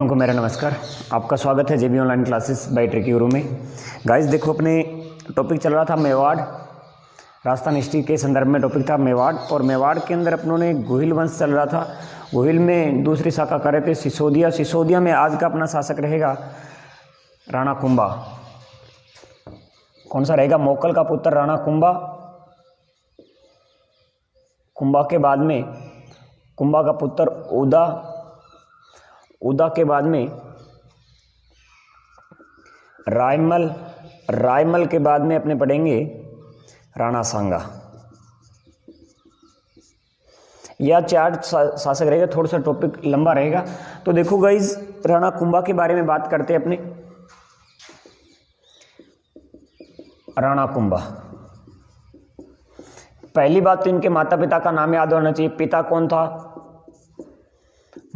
उनको मेरा नमस्कार। आपका स्वागत है जेबी ऑनलाइन क्लासेस बाय ट्रिकी गुरु में। गाइस देखो, अपने टॉपिक चल रहा था मेवाड़, राजस्थान हिस्ट्री के संदर्भ में टॉपिक था मेवाड़। और मेवाड़ के अंदर अपनों ने गोहिल वंश चल रहा था। गोहिल में दूसरी शाखा कर रहे थे सिसोदिया। सिसोदिया में आज का अपना शासक रहेगा राणा कुंभा। कौन सा रहेगा? मोकल का पुत्र राणा कुंभा। कुंभा के बाद में कुंभा का पुत्र उदा। उदा के बाद में रायमल। रायमल के बाद में अपने पढ़ेंगे राणा सांगा। यह चार शासक रहेगा। थोड़ा सा टॉपिक लंबा रहेगा। तो देखो गाइज, राणा कुंभा के बारे में बात करते हैं अपने। राणा कुंभा, पहली बात तो इनके माता पिता का नाम याद होना चाहिए। पिता कौन था?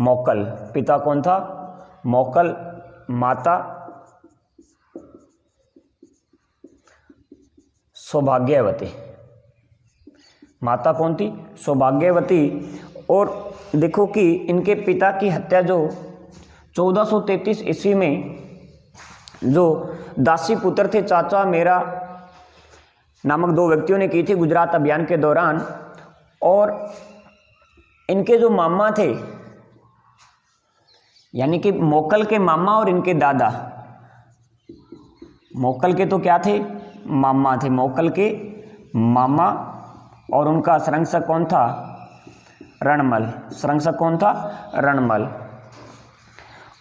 मोकल। पिता कौन था? मोकल। माता सौभाग्यवती। माता कौन थी? सौभाग्यवती। और देखो कि इनके पिता की हत्या जो 1433 ईस्वी में जो दासी पुत्र थे चाचा मेरा नामक दो व्यक्तियों ने की थी गुजरात अभियान के दौरान। और इनके जो मामा थे, यानी कि मोकल के मामा और इनके दादा, मोकल के तो क्या थे? मामा थे। मोकल के मामा और उनका संरक्षक कौन था? रणमल। संरक्षक कौन था? रणमल।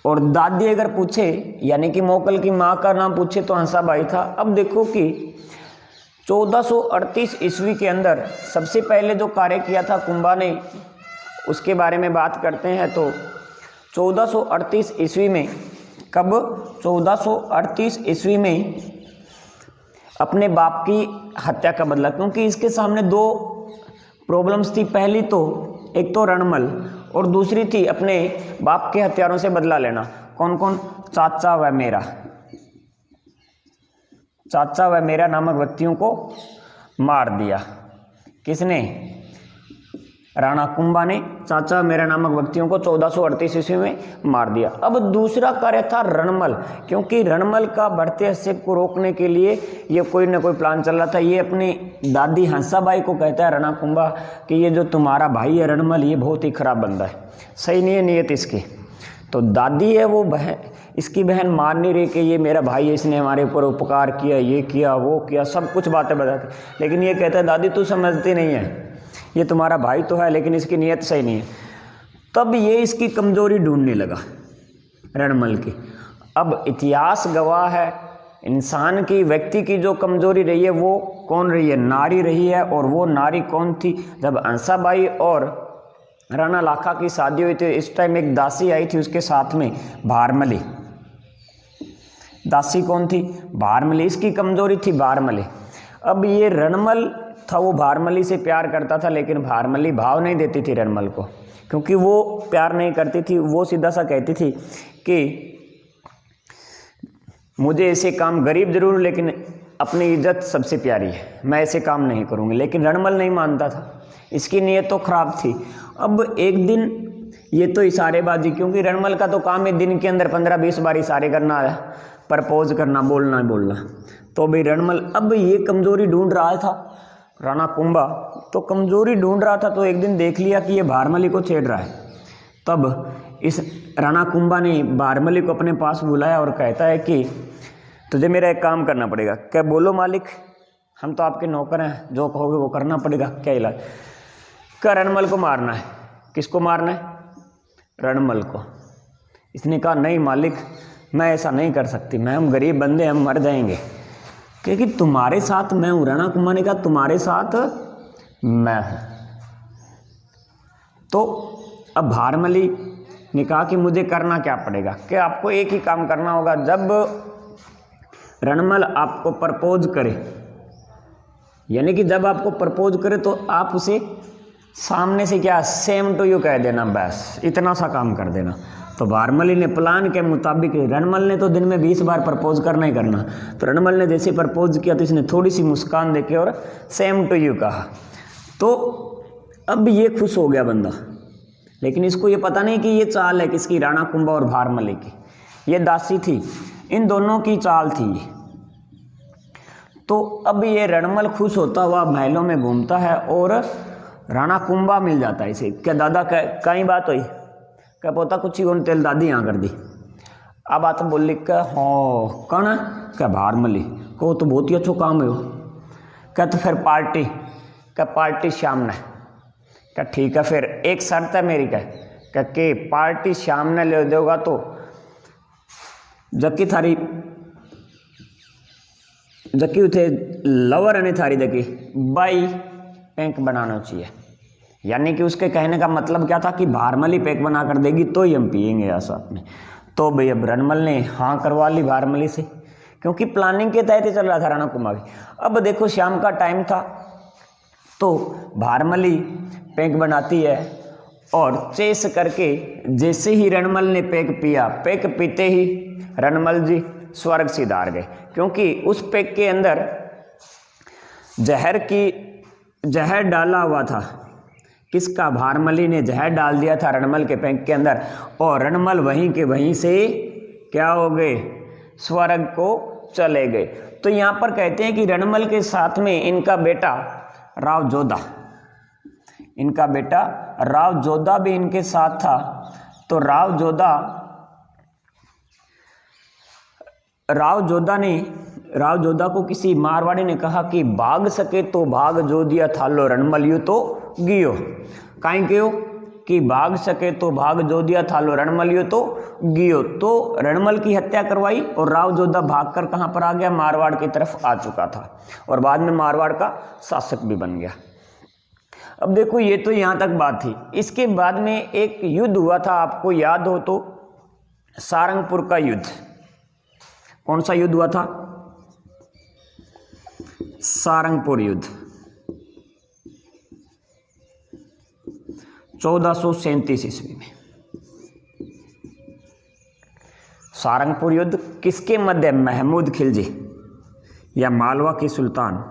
और दादी अगर पूछे, यानी कि मोकल की माँ का नाम पूछे तो हंसाबाई था। अब देखो कि 1438 ईस्वी के अंदर सबसे पहले जो कार्य किया था कुंभा ने, उसके बारे में बात करते हैं। तो 1438 ईस्वी में, कब? 1438 ईस्वी में अपने बाप की हत्या का बदला। क्योंकि इसके सामने दो प्रॉब्लम्स थी। पहली तो एक तो रणमल और दूसरी थी अपने बाप के हत्यारों से बदला लेना। कौन कौन? चाचा व मेरा। चाचा व मेरा नामक व्यक्तियों को मार दिया। किसने? राणा कुंभा ने चाचा मेरा नामक व्यक्तियों को 1438 ईस्वी में मार दिया। अब दूसरा कार्य था रणमल। क्योंकि रणमल का बढ़ते हस्तक्षेप को रोकने के लिए ये कोई ना कोई प्लान चल रहा था। ये अपनी दादी हंसाबाई को कहता है राणा कुंभा कि ये जो तुम्हारा भाई है रणमल, ये बहुत ही खराब बंदा है, सही नहीं है नीयत इसकी। तो दादी है वो बहन, इसकी बहन मान नहीं रही कि ये मेरा भाई है, इसने हमारे ऊपर उपकार किया, ये किया, वो किया, सब कुछ बातें बताती। लेकिन ये कहता है दादी तू समझती नहीं है, ये तुम्हारा भाई तो है लेकिन इसकी नीयत सही नहीं है। तब ये इसकी कमजोरी ढूंढने लगा रणमल की। अब इतिहास गवाह है, इंसान की, व्यक्ति की जो कमजोरी रही है वो कौन रही है? नारी रही है। और वो नारी कौन थी? जब हंसाबाई और राणा लाखा की शादी हुई थी, इस टाइम एक दासी आई थी उसके साथ में, भारमली। दासी कौन थी? भारमली। इसकी कमजोरी थी भारमली। अब ये रणमल था, वो भारमली से प्यार करता था, लेकिन भारमली भाव नहीं देती थी रणमल को। क्योंकि वो प्यार नहीं करती थी, वो सीधा सा कहती थी कि मुझे ऐसे काम, गरीब जरूर लेकिन अपनी इज्जत सबसे प्यारी है, मैं ऐसे काम नहीं करूँगी। लेकिन रणमल नहीं मानता था, इसकी नीयत तो खराब थी। अब एक दिन ये तो इशारेबाजी, क्योंकि रणमल का तो काम है दिन के अंदर 15-20 बार इशारे करना है, प्रपोज करना, बोलना बोलना। तो भाई रणमल अब ये कमजोरी ढूंढ रहा था, राणा कुंभा तो कमजोरी ढूंढ रहा था। तो एक दिन देख लिया कि ये भारमली को छेड़ रहा है। तब इस राणा कुंभा ने भारमली को अपने पास बुलाया और कहता है कि तुझे मेरा एक काम करना पड़ेगा। क्या? बोलो मालिक, हम तो आपके नौकर हैं, जो कहोगे वो करना पड़ेगा। क्या इलाज? क्या? रणमल को मारना है। किसको मारना है? रणमल को। इसने कहा नहीं मालिक, मैं ऐसा नहीं कर सकती, मैं, हम गरीब बंदे, हम मर जाएंगे, क्योंकि तुम्हारे साथ मैं हूं। राणा कुंभा ने कहा तुम्हारे साथ मैं हूं। तो अब भारमली ने कहा कि मुझे करना क्या पड़ेगा? कि आपको एक ही काम करना होगा, जब रणमल आपको प्रपोज करे, यानी कि जब आपको प्रपोज करे तो आप उसे सामने से क्या, सेम टू यू कह देना, बस इतना सा काम कर देना। तो भारमली ने प्लान के मुताबिक, रणमल ने तो दिन में 20 बार प्रपोज करना ही करना। तो रणमल ने जैसे प्रपोज किया तो इसने थोड़ी सी मुस्कान देके और सेम टू यू कहा। तो अब ये खुश हो गया बंदा, लेकिन इसको ये पता नहीं कि ये चाल है किसकी, राणा कुंभा और भारमली की। ये दासी थी, इन दोनों की चाल थी ये। तो अब ये रणमल खुश होता हुआ महलों में घूमता है और राणा कुंभा मिल जाता है इसे। क्या दादा कहीं बात हुई? क्या पोता कुछ ही उन तेल दादी यहाँ कर दी। अब बात बोली क्या, हाँ कौन है? क्या भारमली को, तो बहुत ही अच्छा काम है। क्या तो फिर पार्टी, क्या पार्टी शाम ने? क्या ठीक है, फिर एक शर्त है मेरी। क्या कि पार्टी शाम ने ले दोगा तो जबकि उठे लवर अने थारी जकी बाई पैक बनाना चाहिए। यानी कि उसके कहने का मतलब क्या था कि भारमली पैक बना कर देगी तो ही हम पियेंगे ऐसा अपने। तो भाई अब रणमल ने हाँ करवा ली भारमली से, क्योंकि प्लानिंग के तहत ही चल रहा था राणा कुंभा भी। अब देखो शाम का टाइम था तो भारमली पैक बनाती है और चेस करके जैसे ही रणमल ने पैक पिया, पैक पीते ही रणमल जी स्वर्ग सिधार गए, क्योंकि उस पैक के अंदर जहर डाला हुआ था। किसका? भारमली ने जहर डाल दिया था रणमल के पैक के अंदर, और रणमल वहीं के वहीं से क्या हो गए? स्वर्ग को चले गए। तो यहाँ पर कहते हैं कि रणमल के साथ में इनका बेटा राव जोधा, इनका बेटा राव जोधा भी इनके साथ था। तो राव जोधा को किसी मारवाड़ी ने कहा कि भाग सके तो भाग जो दिया थालो रणमल यू तो गियो। काई क्यों कि भाग सके तो भाग जो दिया थालो रणमल यू तो गियो। तो रणमल की हत्या करवाई और राव जोधा भागकर कहां पर आ गया? मारवाड़ की तरफ आ चुका था और बाद में मारवाड़ का शासक भी बन गया। अब देखो ये तो यहां तक बात थी। इसके बाद में एक युद्ध हुआ था, आपको याद हो तो, सारंगपुर का युद्ध। कौन सा युद्ध हुआ था? सारंगपुर युद्ध 1437 ईस्वी में। सारंगपुर युद्ध किसके मध्य? महमूद खिलजी या मालवा के सुल्तान,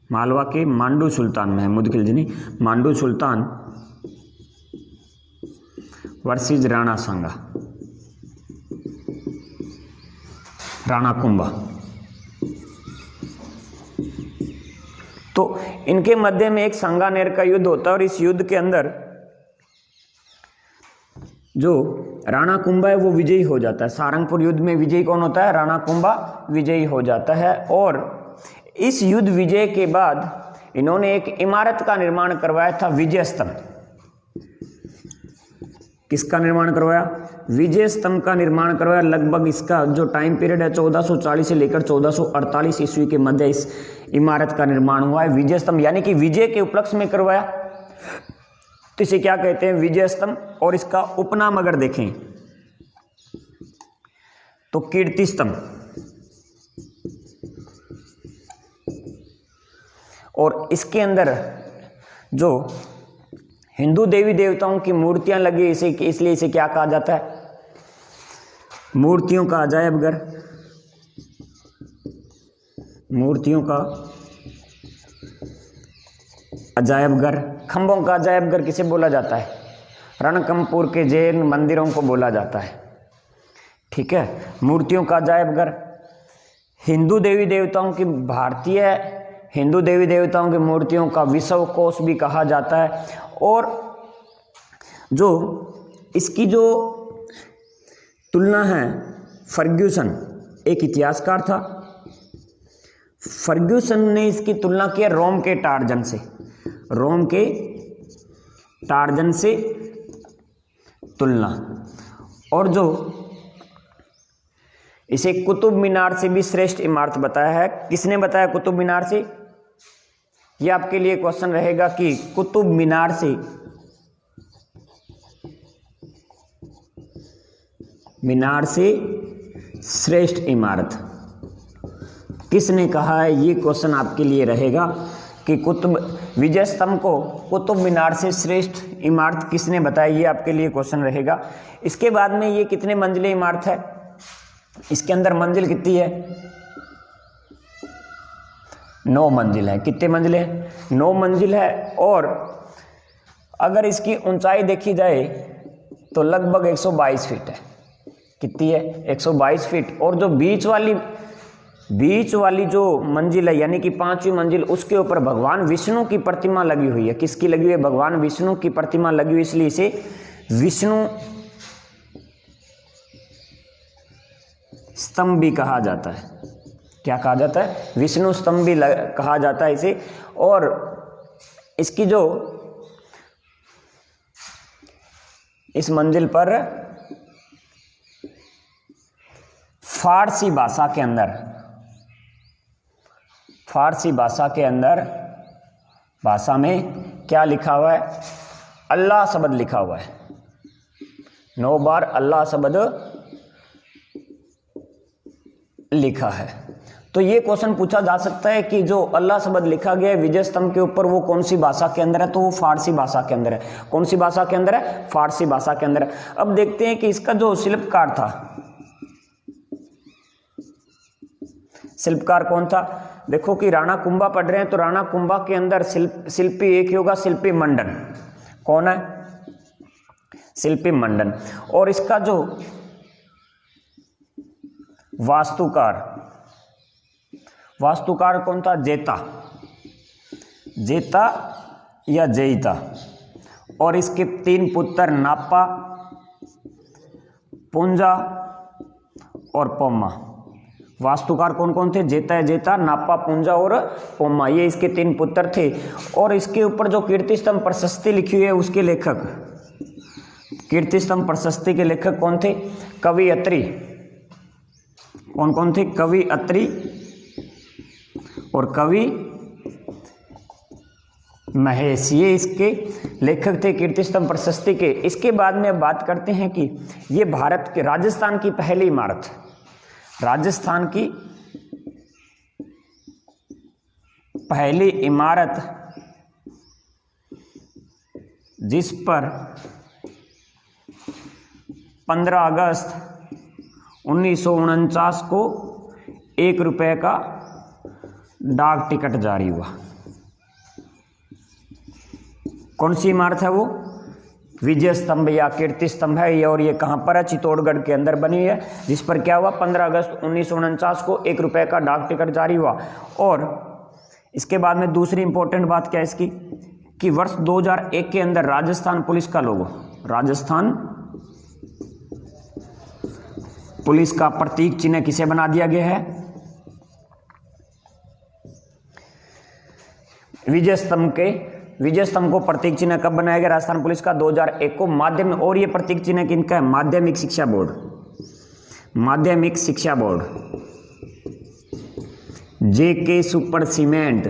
मालवा के मांडू सुल्तान, महमूद खिलजी नहीं, मांडू सुल्तान वर्सेस राणा सांगा, राणा कुंभा। तो इनके मध्य में एक सांगानेर का युद्ध होता है और इस युद्ध के अंदर जो राणा कुंभा है वो विजयी हो जाता है। सारंगपुर युद्ध में विजयी कौन होता है? राणा कुंभा विजयी हो जाता है। और इस युद्ध विजय के बाद इन्होंने एक इमारत का निर्माण करवाया था, विजय स्तंभ। किसका निर्माण करवाया? विजय स्तंभ का निर्माण करवाया। लगभग इसका जो टाइम पीरियड है 1440 से लेकर 1448 ईस्वी के मध्य इस इमारत का निर्माण हुआ है। विजय स्तंभ यानी कि विजय के उपलक्ष्य में करवाया, तो इसे क्या कहते हैं? विजय स्तंभ। और इसका उपनाम अगर देखें तो कीर्ति स्तंभ। और इसके अंदर जो हिंदू देवी देवताओं की मूर्तियां लगी, इसे इसलिए इसे क्या कहा जाता है? मूर्तियों का अजायब घर। मूर्तियों का अजायब घर, खंभों का अजायब घर किसे बोला जाता है? रणकंपुर के जैन मंदिरों को बोला जाता है। ठीक है, मूर्तियों का अजायब घर। हिंदू देवी देवताओं की, भारतीय हिंदू देवी देवताओं की मूर्तियों का विश्व कोश भी कहा जाता है। और जो इसकी जो तुलना है, फर्ग्यूसन एक इतिहासकार था, फर्ग्यूसन ने इसकी तुलना की रोम के टार्जन से। रोम के टार्जन से तुलना। और जो इसे कुतुब मीनार से भी श्रेष्ठ इमारत बताया है। किसने बताया कुतुब मीनार से? यह आपके लिए क्वेश्चन रहेगा कि कुतुब मीनार से श्रेष्ठ इमारत किसने कहा है? ये क्वेश्चन आपके लिए रहेगा कि विजय स्तंभ को कुतुब मीनार से श्रेष्ठ इमारत किसने बताया, ये आपके लिए क्वेश्चन रहेगा। इसके बाद में ये कितने मंजिले इमारत है? इसके अंदर मंजिल कितनी है? 9 मंजिल है। कितने मंजिल है? 9 मंजिल है। और अगर इसकी ऊंचाई देखी जाए तो लगभग 122 फीट है। कितनी है? 122 फीट। और जो बीच वाली जो मंजिल है यानी कि 5वीं मंजिल, उसके ऊपर भगवान विष्णु की प्रतिमा लगी हुई है। किसकी लगी हुई है? भगवान विष्णु की प्रतिमा लगी हुई, इसलिए इसे विष्णु स्तंभ भी कहा जाता है। क्या कहा जाता है? विष्णु स्तंभ भी कहा जाता है इसे। और इसकी जो इस मंजिल पर फारसी भाषा में क्या लिखा हुआ है? अल्लाह शब्द लिखा हुआ है। 9 बार अल्लाह शब्द लिखा है। तो ये क्वेश्चन पूछा जा सकता है कि जो अल्लाह शब्द लिखा गया है विजय स्तंभ के ऊपर, वो कौन सी भाषा के अंदर है? तो वो फारसी भाषा के अंदर है। कौन सी भाषा के अंदर है? फारसी भाषा के अंदर है। अब देखते हैं कि इसका जो शिल्पकार था, शिल्पकार कौन था? देखो कि राणा कुंभा पढ़ रहे हैं तो राणा कुंभा के अंदर शिल्पी एक ही होगा, शिल्पी मंडन। कौन है? शिल्पी मंडन। और इसका जो वास्तुकार कौन था? जेता या जयिता। और इसके 3 पुत्र नापा, पुंजा और पोम्मा। वास्तुकार कौन कौन थे? जेता, नापा, पुंजा और पोम्मा, ये इसके 3 पुत्र थे। और इसके ऊपर जो कीर्ति स्तंभ प्रशस्ति लिखी हुई है, उसके लेखक, कीर्ति स्तंभ प्रशस्ति के लेखक कौन थे? कवि अत्रि। कौन कौन थे? कवि अत्रि और कवि महेश, ये इसके लेखक थे कीर्ति स्तंभ प्रशस्ति के। इसके बाद में अब बात करते हैं कि ये भारत के राजस्थान की पहली इमारत, राजस्थान की पहली इमारत जिस पर 15 अगस्त 1949 को 1 रुपये का डाक टिकट जारी हुआ। कौन सी इमारत है वो? विजय स्तंभ या कीर्ति स्तंभ है ये। और ये कहाँ पर है? चित्तौड़गढ़ के अंदर बनी है, जिस पर क्या हुआ? 15 अगस्त 1949 को 1 रुपये का डाक टिकट जारी हुआ। और इसके बाद में दूसरी इंपॉर्टेंट बात क्या है इसकी, कि वर्ष 2001 के अंदर राजस्थान पुलिस का लोगो, राजस्थान पुलिस का प्रतीक चिन्ह किसे बना दिया गया है? विजय स्तंभ को प्रतीक चिन्ह कब बनाया गया? राजस्थान पुलिस का 2001 को। माध्यम, और ये प्रतीक चिन्ह किनका है? माध्यमिक शिक्षा बोर्ड। जेके सुपर सीमेंट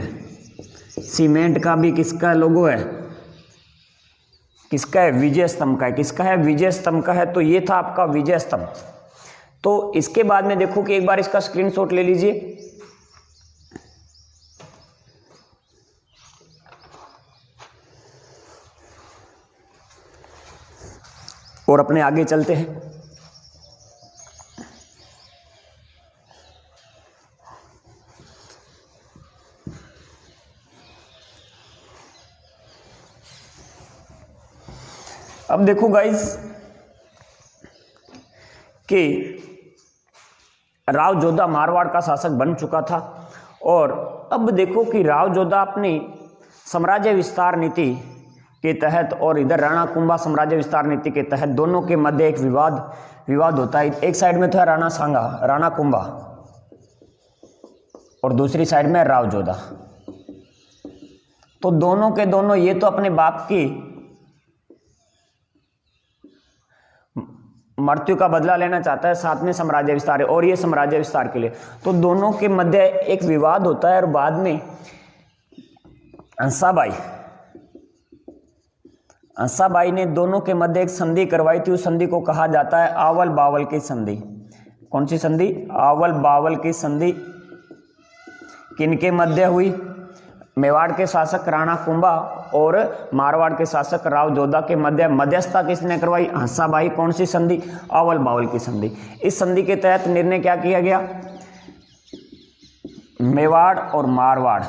का भी किसका लोगो है? किसका है? विजय स्तंभ का है। किसका है? विजय स्तंभ का है। तो ये था आपका विजय स्तंभ। तो इसके बाद में देखो कि एक बार इसका स्क्रीनशॉट ले लीजिए। और अपने आगे चलते हैं। अब देखो गाइस कि राव जोधा मारवाड़ का शासक बन चुका था। और अब देखो कि राव जोधा अपनी साम्राज्य विस्तार नीति के तहत और इधर राणा कुंभा साम्राज्य विस्तार नीति के तहत दोनों के मध्य एक विवाद होता है। एक साइड में था राणा कुंभा और दूसरी साइड में राव जोधा। तो दोनों के दोनों ये तो अपने बाप की मृत्यु का बदला लेना चाहता है, साथ में साम्राज्य विस्तार है और ये साम्राज्य विस्तार के लिए। तो दोनों के मध्य एक विवाद होता है और बाद में हंसाबाई ने दोनों के मध्य एक संधि करवाई थी। उस संधि को कहा जाता है आवल बावल की संधि। कौन सी संधि? आवल बावल की संधि। किनके मध्य हुई? मेवाड़ के शासक राणा कुंभा और मारवाड़ के शासक राव जोधा के मध्य मध्यस्थता किसने करवाई? हंसाबाई। कौन सी संधि? आवल बावल की संधि। इस संधि के तहत निर्णय क्या किया गया? मेवाड़ और मारवाड़